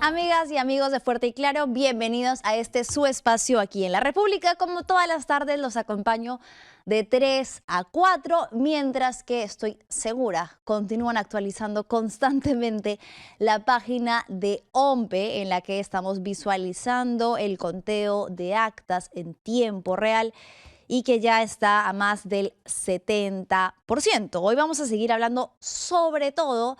Amigas y amigos de Fuerte y Claro, bienvenidos a este su espacio aquí en La República. Como todas las tardes los acompaño de 3 a 4, mientras que estoy segura continúan actualizando constantemente la página de OMPE en la que estamos visualizando el conteo de actas en tiempo real y que ya está a más del 70%. Hoy vamos a seguir hablando sobre todo,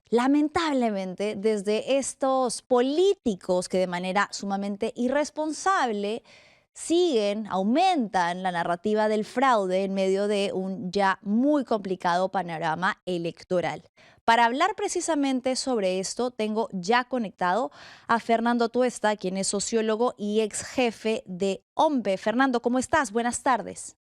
lamentablemente, desde estos políticos que de manera sumamente irresponsable aumentan la narrativa del fraude en medio de un ya muy complicado panorama electoral. Para hablar precisamente sobre esto, tengo ya conectado a Fernando Tuesta, quien es sociólogo y ex jefe de OMPE. Fernando, ¿cómo estás? Buenas tardes.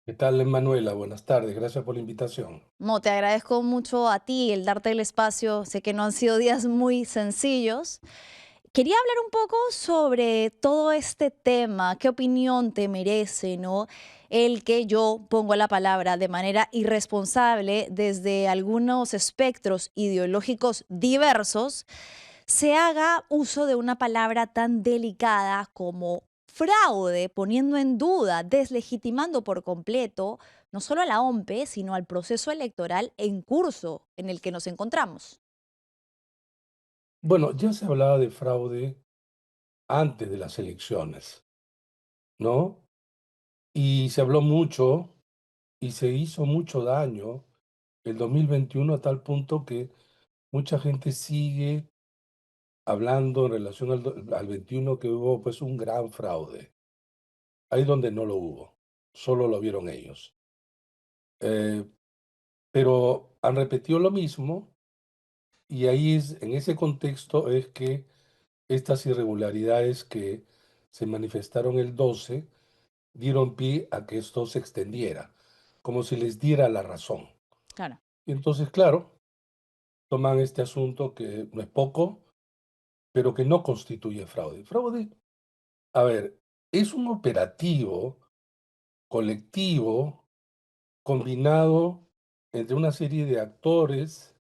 ¿Qué tal, Manuela? Buenas tardes, gracias por la invitación. No, te agradezco mucho a ti el darte el espacio. Sé que no han sido días muy sencillos. Quería hablar un poco sobre todo este tema. ¿Qué opinión te merece, no? El que yo pongo la palabra de manera irresponsable desde algunos espectros ideológicos diversos se haga uso de una palabra tan delicada como fraude, poniendo en duda, deslegitimando por completo no solo a la OMPE, sino al proceso electoral en curso en el que nos encontramos. Bueno, ya se hablaba de fraude antes de las elecciones, ¿no? Y se habló mucho y se hizo mucho daño el 2021 a tal punto que mucha gente sigue hablando en relación al 21 que hubo pues un gran fraude. Ahí donde no lo hubo, solo lo vieron ellos. Eh, pero han repetido lo mismo y ahí en ese contexto es que estas irregularidades que se manifestaron el 12 dieron pie a que esto se extendiera, como si les diera la razón. Claro. Y entonces, claro, toman este asunto que no es poco, pero que no constituye fraude. Fraude, a ver, es un operativo colectivo combinado entre una serie de actores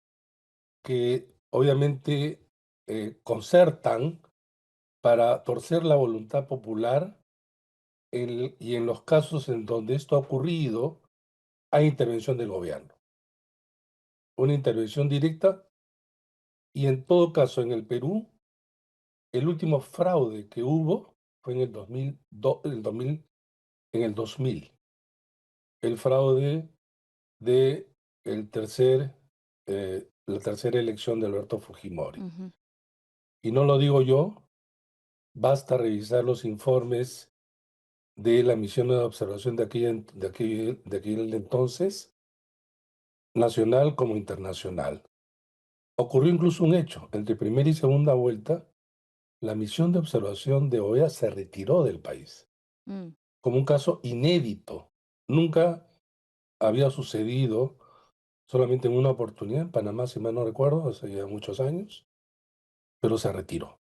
que obviamente concertan para torcer la voluntad popular y en los casos en donde esto ha ocurrido, hay intervención del gobierno, una intervención directa, y en todo caso en el Perú, el último fraude que hubo fue en el 2000, el fraude de la tercera elección de Alberto Fujimori. Ujú. Y no lo digo yo, basta revisar los informes de la misión de observación de aquel entonces, nacional como internacional. Ocurrió incluso un hecho. Entre primera y segunda vuelta, la misión de observación de OEA se retiró del país, Mm. como un caso inédito. Nunca había sucedido, solamente en una oportunidad, en Panamá, si mal no recuerdo, hace ya muchos años, pero se retiró.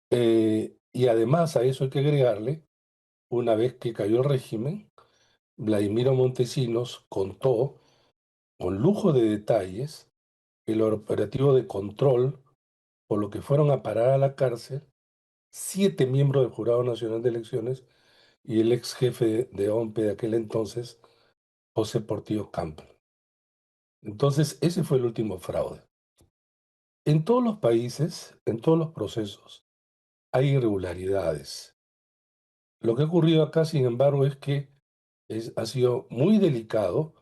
Y además a eso hay que agregarle, una vez que cayó el régimen, Vladimiro Montesinos contó con lujo de detalles el operativo de control por lo que fueron a parar a la cárcel 7 miembros del Jurado Nacional de Elecciones y el ex jefe de OMPE de aquel entonces, José Portillo Campbell. Entonces, ese fue el último fraude. En todos los países, en todos los procesos, hay irregularidades. Lo que ha ocurrido acá, sin embargo, es que ha sido muy delicado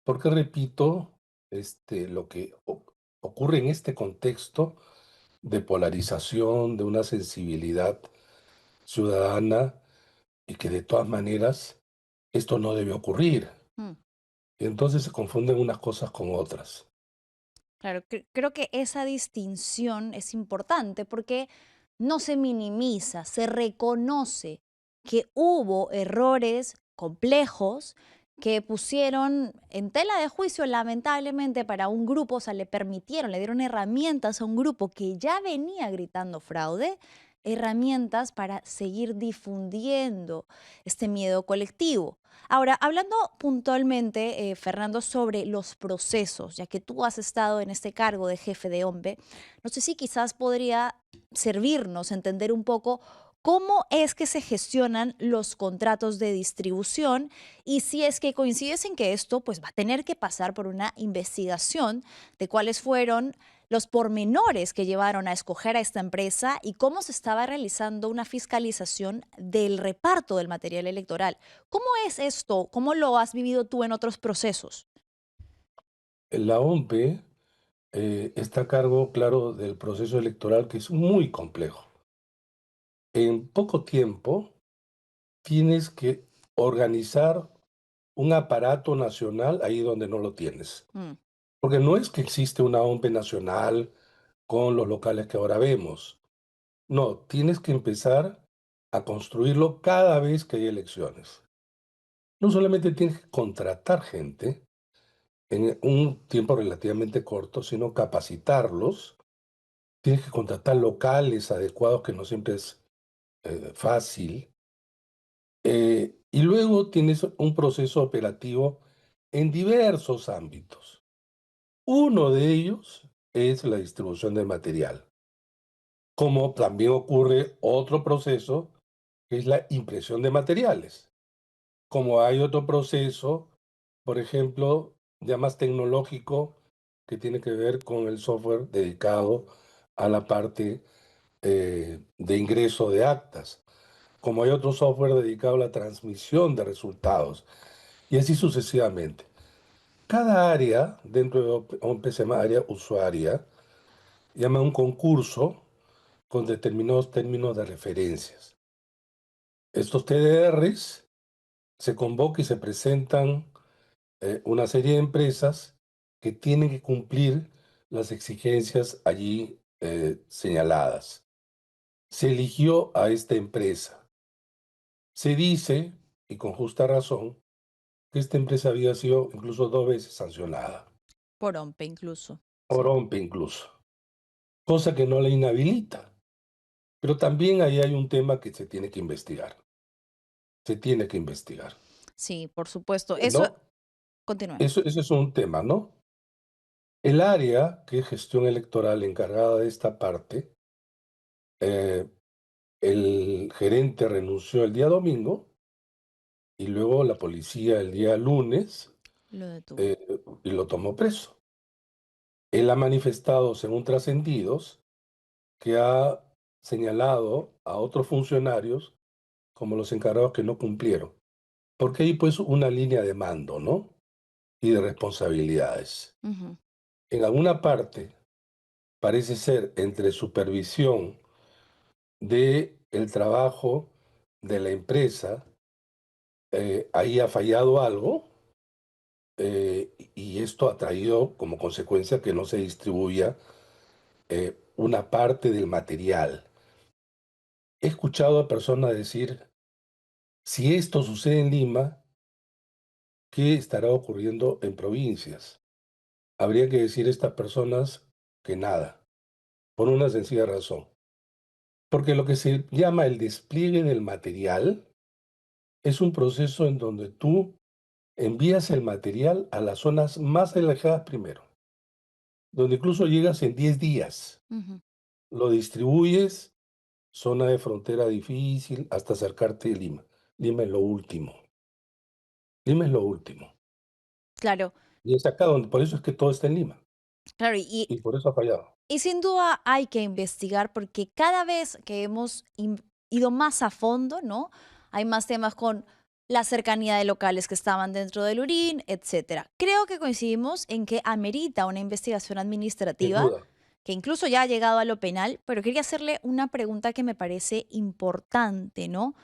porque, repito, lo que ocurre en este contexto de polarización, de una sensibilidad ciudadana y que de todas maneras esto no debe ocurrir. Mm. Y entonces se confunden unas cosas con otras. Claro, creo que esa distinción es importante porque no se minimiza, se reconoce que hubo errores complejos que pusieron en tela de juicio, lamentablemente, para un grupo, o sea, le dieron herramientas a un grupo que ya venía gritando fraude, herramientas para seguir difundiendo este miedo colectivo. Ahora, hablando puntualmente, Fernando, sobre los procesos, ya que tú has estado en este cargo de jefe de OMPE, no sé si quizás podría servirnos entender un poco cómo es que se gestionan los contratos de distribución y si es que coincides en que esto pues va a tener que pasar por una investigación de cuáles fueron los pormenores que llevaron a escoger a esta empresa y cómo se estaba realizando una fiscalización del reparto del material electoral. ¿Cómo es esto? ¿Cómo lo has vivido tú en otros procesos? La OMPE está a cargo, claro, del proceso electoral que es muy complejo. En poco tiempo tienes que organizar un aparato nacional ahí donde no lo tienes. Mm, Porque no es que existe una OMPE nacional con los locales que ahora vemos. No, tienes que empezar a construirlo cada vez que hay elecciones. No solamente tienes que contratar gente en un tiempo relativamente corto, sino capacitarlos. Tienes que contratar locales adecuados, que no siempre es fácil. Y luego tienes un proceso operativo en diversos ámbitos. Uno de ellos es la distribución del material, como también ocurre otro proceso, que es la impresión de materiales. Como hay otro proceso, por ejemplo, ya más tecnológico, que tiene que ver con el software dedicado a la parte de ingreso de actas. Como hay otro software dedicado a la transmisión de resultados, y así sucesivamente. Cada área dentro de OMPE se llama área usuaria, llama un concurso con determinados términos de referencias. Estos TDRs se convoca y se presentan una serie de empresas que tienen que cumplir las exigencias allí señaladas. Se eligió a esta empresa. Se dice, y con justa razón, que esta empresa había sido incluso 2 veces sancionada, por OMPE incluso. por Sí. OMPE incluso, cosa que no la inhabilita. Pero también ahí hay un tema que se tiene que investigar. Se tiene que investigar, Sí, por supuesto. Eso, ¿no? continúe. Eso es un tema, ¿no? El área que es gestión electoral encargada de esta parte, eh, el gerente renunció el día domingo y luego la policía el día lunes Lo detuvo. eh, y lo tomó preso. Él ha manifestado, según trascendidos, que ha señalado a otros funcionarios como los encargados que no cumplieron. Porque hay pues una línea de mando, ¿no? Y de responsabilidades. Ujú. En alguna parte parece ser entre supervisión de el trabajo de la empresa, ahí ha fallado algo, y esto ha traído como consecuencia que no se distribuya una parte del material. He escuchado a personas decir, si esto sucede en Lima, ¿qué estará ocurriendo en provincias? Habría que decir a estas personas que nada, por una sencilla razón. Porque lo que se llama el despliegue del material es un proceso en donde tú envías el material a las zonas más alejadas primero, donde incluso llegas en 10 días. Ujú. Lo distribuyes, zona de frontera difícil, hasta acercarte a Lima. Lima es lo último. Lima es lo último. Claro, Y es acá donde, por eso es que todo está en Lima. claro. Y por eso ha fallado. Y sin duda hay que investigar porque cada vez que hemos ido más a fondo, ¿no? Hay más temas con la cercanía de locales que estaban dentro del Urín, etcétera. Creo que coincidimos en que amerita una investigación Sin administrativa duda. que incluso ya ha llegado a lo penal, pero quería hacerle una pregunta que me parece importante, ¿no?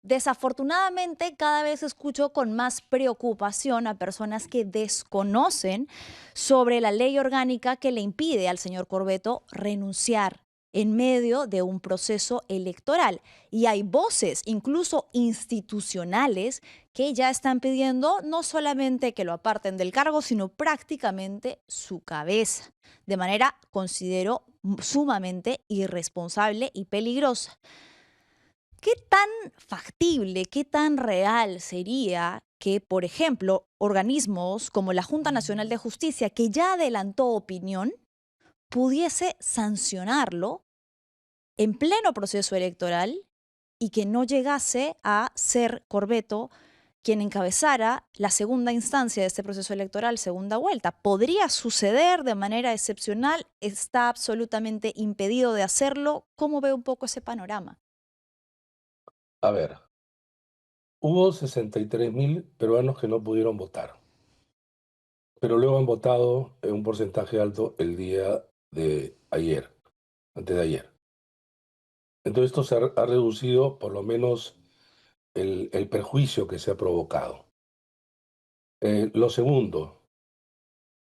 Desafortunadamente, cada vez escucho con más preocupación a personas que desconocen sobre la ley orgánica que le impide al señor Corbeto renunciar en medio de un proceso electoral. Y hay voces, incluso institucionales, que ya están pidiendo no solamente que lo aparten del cargo, sino prácticamente su cabeza. De manera, considero, sumamente irresponsable y peligrosa. ¿Qué tan factible, qué tan real sería que, por ejemplo, organismos como la Junta Nacional de Justicia, que ya adelantó opinión, pudiese sancionarlo en pleno proceso electoral y que no llegase a ser Corbeto quien encabezara la segunda instancia de este proceso electoral, segunda vuelta? ¿Podría suceder de manera excepcional? ¿Está absolutamente impedido de hacerlo? ¿Cómo ve un poco ese panorama? A ver, hubo 63.000 peruanos que no pudieron votar, pero luego han votado en un porcentaje alto el día de ayer, antes de ayer. Entonces esto ha reducido por lo menos el perjuicio que se ha provocado. Lo segundo,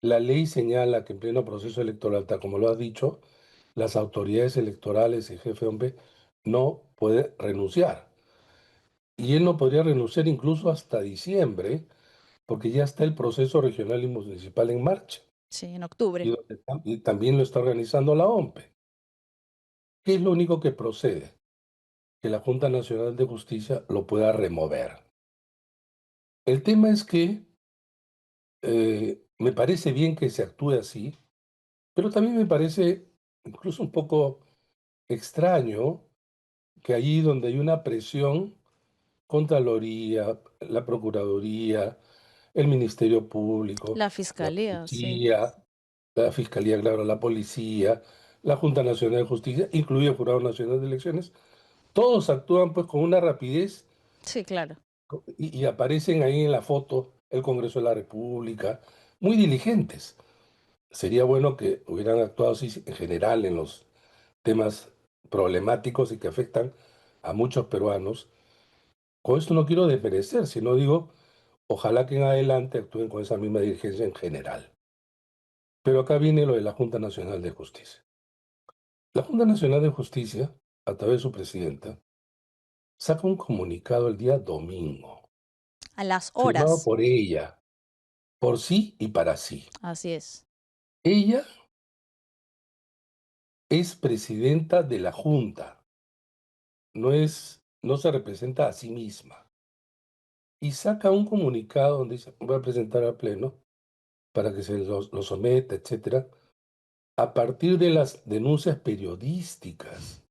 la ley señala que en pleno proceso electoral, tal como lo has dicho, las autoridades electorales y jefe hombre no puede renunciar. Y él no podría renunciar incluso hasta diciembre, porque ya está el proceso regional y municipal en marcha. Sí, en octubre. Y también lo está organizando la OMPE. ¿Qué es lo único que procede? Que la Junta Nacional de Justicia lo pueda remover. El tema es que me parece bien que se actúe así, pero también me parece incluso un poco extraño que allí donde hay una presión, Contraloría, la Procuraduría, el Ministerio Público, La la fiscalía, sí. Policía, la Fiscalía, claro, la Policía, la Junta Nacional de Justicia, incluido el Jurado Nacional de Elecciones, todos actúan pues con una rapidez Sí, claro. y aparecen ahí en la foto el Congreso de la República, muy diligentes. Sería bueno que hubieran actuado así en general en los temas problemáticos y que afectan a muchos peruanos. Con esto no quiero desmerecer, sino digo, ojalá que en adelante actúen con esa misma diligencia en general. Pero acá viene lo de la Junta Nacional de Justicia. La Junta Nacional de Justicia, a través de su presidenta, saca un comunicado el día domingo, A las firmado horas. por ella, por sí y para sí. Así es. Ella es presidenta de la Junta, no se representa a sí misma. Y saca un comunicado donde dice, voy a presentar al Pleno para que se lo someta, etcétera, a partir de las denuncias periodísticas.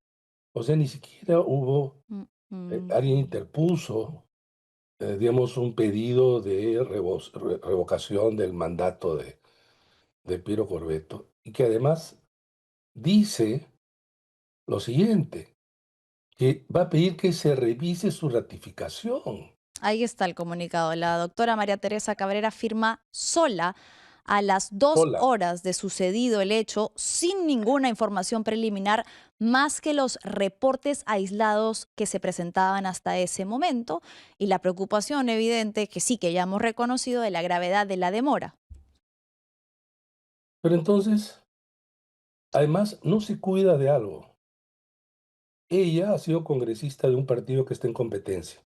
O sea, ni siquiera hubo, Mm, alguien mm. interpuso, digamos, un pedido de revocación del mandato de Piero Corbeto, y que además dice lo siguiente, que va a pedir que se revise su ratificación Ahí está el comunicado. La doctora María Teresa Cabrera firma sola a las dos sola. horas de sucedido el hecho, sin ninguna información preliminar, más que los reportes aislados que se presentaban hasta ese momento y la preocupación evidente, que sí que ya hemos reconocido, de la gravedad de la demora. Pero entonces, además, no se cuida de algo. Ella ha sido congresista de un partido que está en competencia,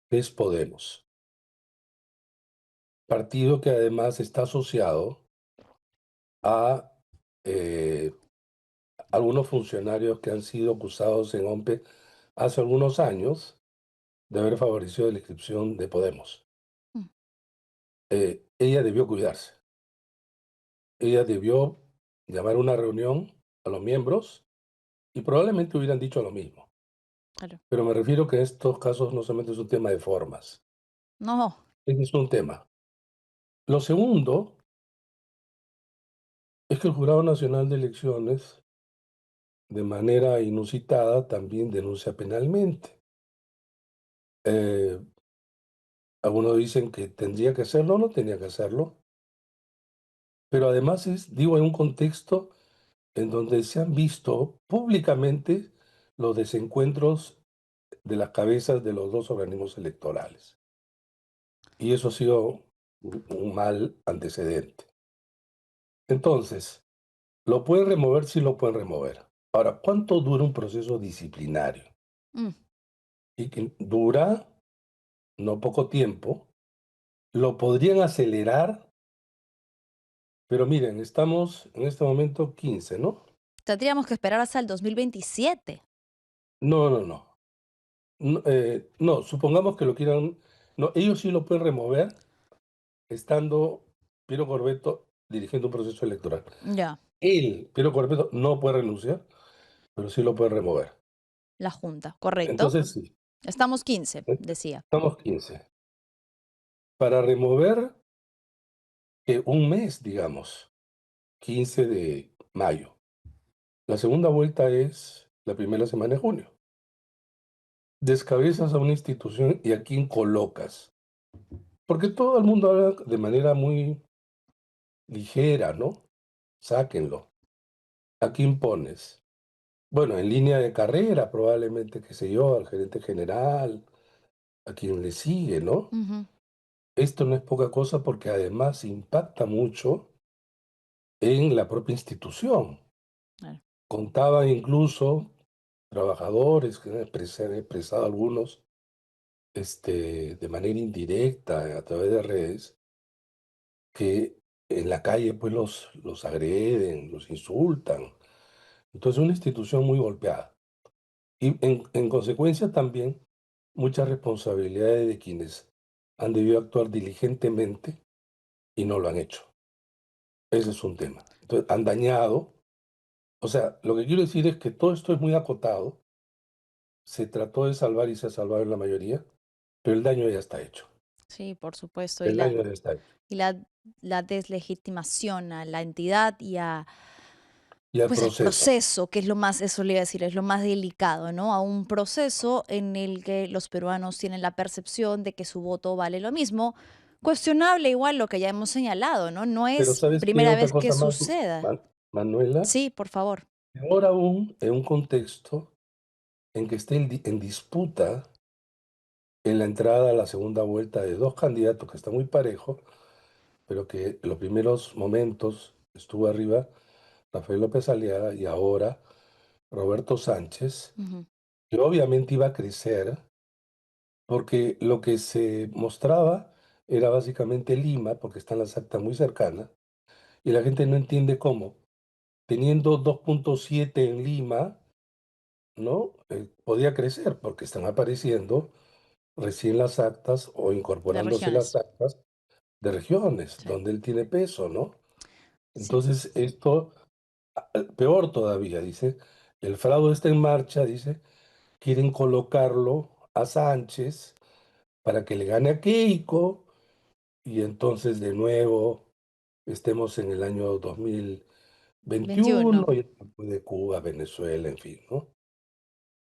que es Podemos. Partido que además está asociado a eh, algunos funcionarios que han sido acusados en OMPE hace algunos años de haber favorecido la inscripción de Podemos. Mm, Ella debió cuidarse. Ella debió llamar a una reunión a los miembros y probablemente hubieran dicho lo mismo. claro. Pero me refiero que en estos casos no solamente es un tema de formas, No, es un tema. Lo segundo es que el Jurado Nacional de Elecciones, de manera inusitada, también denuncia penalmente. Eh, Algunos dicen que tendría que hacerlo o no tenía que hacerlo, pero además es, digo, en un contexto en donde se han visto públicamente los desencuentros de las cabezas de los dos organismos electorales. Y eso ha sido un mal antecedente. Entonces, lo pueden remover, sí lo pueden remover. Ahora, ¿cuánto dura un proceso disciplinario? mm, Y que dura no poco tiempo, lo podrían acelerar, pero miren, estamos en este momento 15, ¿no? Tendríamos que esperar hasta el 2027. No, no, no. No, no, supongamos que lo quieran. No, ellos sí lo pueden remover estando Piero Corbeto dirigiendo un proceso electoral. Ya, Él, Piero Corbeto, no puede renunciar, pero sí lo puede remover. la Junta, correcto. Entonces sí, Estamos 15, decía. estamos 15. Para remover un mes, digamos, 15 de mayo. La segunda vuelta es la primera semana de junio. Descabezas a una institución y a quién colocas. Porque todo el mundo habla de manera muy ligera, ¿no? Sáquenlo. ¿A quién pones? Bueno, en línea de carrera, probablemente, qué sé yo, al gerente general, a quien le sigue, ¿no? Ujú, Esto no es poca cosa porque además impacta mucho en la propia institución. claro. Contaban incluso trabajadores que han expresado algunos de manera indirecta a través de redes que en la calle pues los agreden, los insultan. Entonces una institución muy golpeada. Y en consecuencia también muchas responsabilidades de quienes han debido actuar diligentemente y no lo han hecho. Ese es un tema. Entonces han dañado. O sea, lo que quiero decir es que todo esto es muy acotado. Se trató de salvar y se ha salvado en la mayoría, pero el daño ya está hecho. Sí, por supuesto. El daño ya está hecho. Y la deslegitimación a la entidad y a, Y al pues, al proceso. proceso, que es lo más, eso le iba a decir, es lo más delicado, ¿no? A un proceso en el que los peruanos tienen la percepción de que su voto vale lo mismo. Cuestionable igual lo que ya hemos señalado, ¿no? No Pero es ¿sabes qué? primera Otra vez que cosa más, suceda. Manuela. Sí, por favor. Ahora aún en un contexto en que esté en disputa en la entrada a la segunda vuelta de dos candidatos que está muy parejo, pero que en los primeros momentos estuvo arriba Rafael López Aliaga y ahora Roberto Sánchez, Ujú, que obviamente iba a crecer porque lo que se mostraba era básicamente Lima, porque están las actas muy cercanas, y la gente no entiende cómo, teniendo 2,7 en Lima, ¿no? Podía crecer, porque están apareciendo recién las actas o de incorporándose las regiones. actas de regiones, Sí, donde él tiene peso, ¿no? sí, Entonces, esto, peor todavía, dice, el fraude está en marcha, dice, quieren colocarlo a Sánchez para que le gane a Keiko y entonces de nuevo estemos en el año 2021 21. y después de Cuba, Venezuela, en fin, ¿no?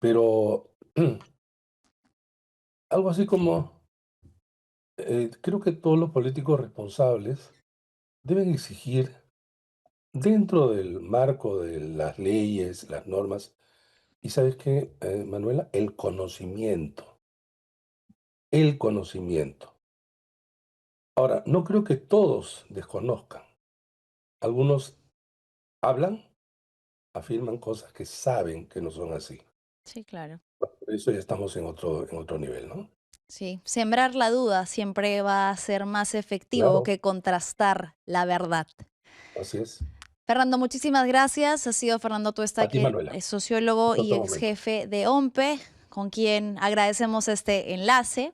Pero algo así como, creo que todos los políticos responsables deben exigir dentro del marco de las leyes, las normas, y sabes qué, Manuela, el conocimiento, el conocimiento. Ahora, no creo que todos desconozcan. Algunos hablan, afirman cosas que saben que no son así. Sí, claro. Por eso ya estamos en otro nivel, ¿no? Sí, sembrar la duda siempre va a ser más efectivo Claro, que contrastar la verdad. así es. Fernando, muchísimas gracias. Ha sido Fernando Tuesta, A ti, que Manuela. es sociólogo Hasta y otro ex momento. jefe de OMPE, con quien agradecemos este enlace.